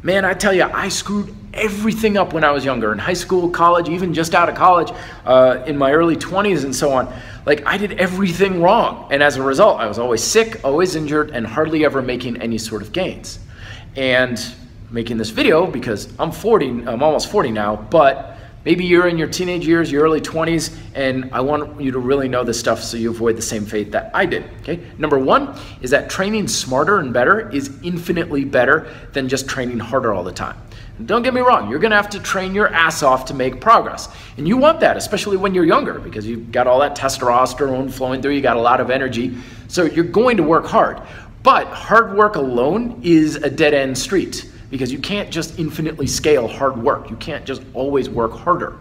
Man, I tell you, I screwed everything up when I was younger, in high school, college, even just out of college, in my early 20s and so on. Like, I did everything wrong. And as a result, I was always sick, always injured, and hardly ever making any sort of gains. And making this video because I'm almost 40 now, but maybe you're in your teenage years, your early 20s, and I want you to really know this stuff so you avoid the same fate that I did, okay? Number one is that training smarter and better is infinitely better than just training harder all the time. And don't get me wrong, you're gonna have to train your ass off to make progress. And you want that, especially when you're younger, because you've got all that testosterone flowing through, you got a lot of energy, so you're going to work hard. But hard work alone is a dead-end street, because you can't just infinitely scale hard work. You can't just always work harder.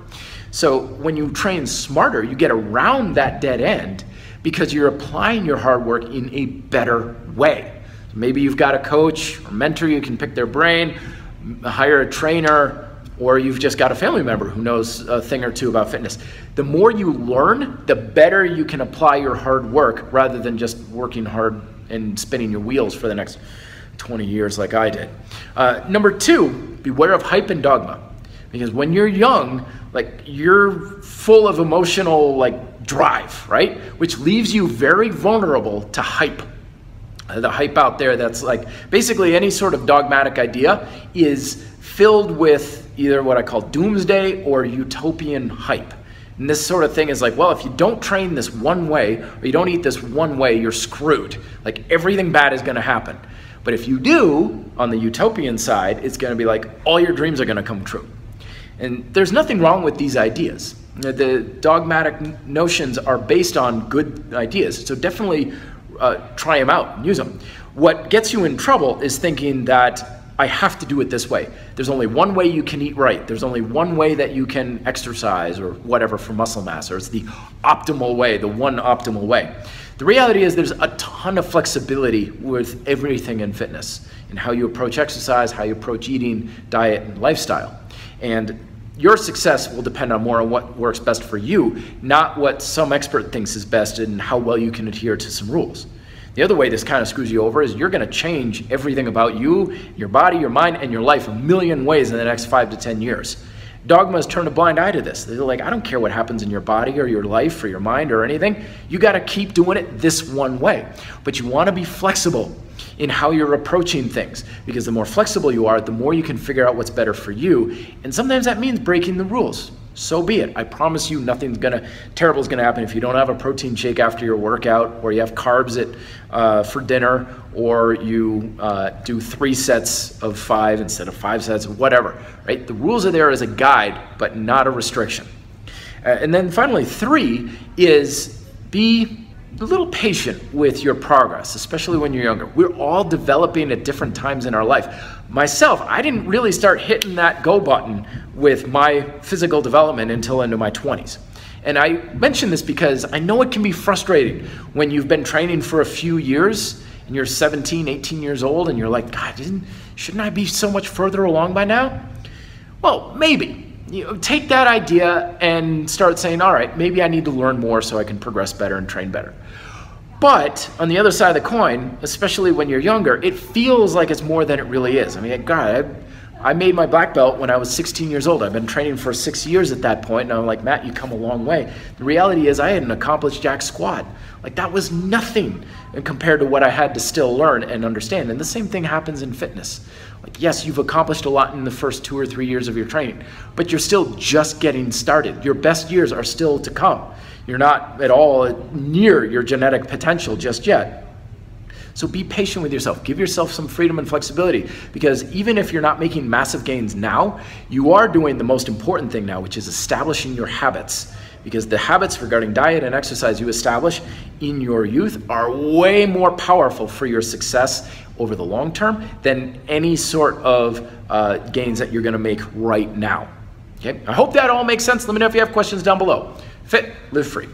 So when you train smarter, you get around that dead end because you're applying your hard work in a better way. Maybe you've got a coach or mentor, you can pick their brain, hire a trainer, or you've just got a family member who knows a thing or two about fitness. The more you learn, the better you can apply your hard work rather than just working hard and spinning your wheels for the next 20 years like I did. Number two, beware of hype and dogma. Because when you're young, like, you're full of emotional drive, right? Which leaves you very vulnerable to hype. The hype out there that's basically any sort of dogmatic idea is filled with either what I call doomsday or utopian hype. And this sort of thing is well, if you don't train this one way or you don't eat this one way, you're screwed. Everything bad is gonna happen. But if you do, on the utopian side, it's going to be all your dreams are going to come true. And there's nothing wrong with these ideas. The dogmatic notions are based on good ideas, so definitely try them out and use them. What gets you in trouble is thinking that I have to do it this way. There's only one way you can eat right. There's only one way that you can exercise or whatever for muscle mass, or it's the optimal way, the one optimal way. The reality is there's a ton of flexibility with everything in fitness, in how you approach exercise, how you approach eating, diet, and lifestyle. And your success will depend on more on what works best for you, not what some expert thinks is best and how well you can adhere to some rules. The other way this kind of screws you over is you're going to change everything about you, your body, your mind, and your life a million ways in the next 5 to 10 years. Dogmas turn a blind eye to this. They're I don't care what happens in your body or your life or your mind or anything. You got to keep doing it this one way. But you want to be flexible in how you're approaching things, because the more flexible you are, the more you can figure out what's better for you. And sometimes that means breaking the rules. So be it. I promise you nothing terrible is going to happen if you don't have a protein shake after your workout, or you have carbs for dinner, or you do 3 sets of 5 instead of 5 sets, whatever, right? The rules are there as a guide, but not a restriction. And then finally, 3 is be a little patient with your progress, especially when you're younger. We're all developing at different times in our life. Myself, I didn't really start hitting that go button with my physical development until into my 20s. And I mention this because I know it can be frustrating when you've been training for a few years and you're 17, 18 years old and you're God, shouldn't I be so much further along by now? Well, maybe. Take that idea and start saying, all right, maybe I need to learn more so I can progress better and train better. But on the other side of the coin, especially when you're younger, it feels like it's more than it really is. I mean, God, I made my black belt when I was 16 years old. I've been training for 6 years at that point, and I'm like, Matt, you come a long way. The reality is I hadn't accomplished jack squat. That was nothing compared to what I had to still learn and understand. And the same thing happens in fitness. Yes, you've accomplished a lot in the first 2 or 3 years of your training, but you're still just getting started. Your best years are still to come. You're not at all near your genetic potential just yet. So be patient with yourself. Give yourself some freedom and flexibility, because even if you're not making massive gains now, you are doing the most important thing now, which is establishing your habits. Because the habits regarding diet and exercise you establish in your youth are way more powerful for your success over the long term than any sort of gains that you're going to make right now. Okay? I hope that all makes sense. Let me know if you have questions down below. Fit, live free.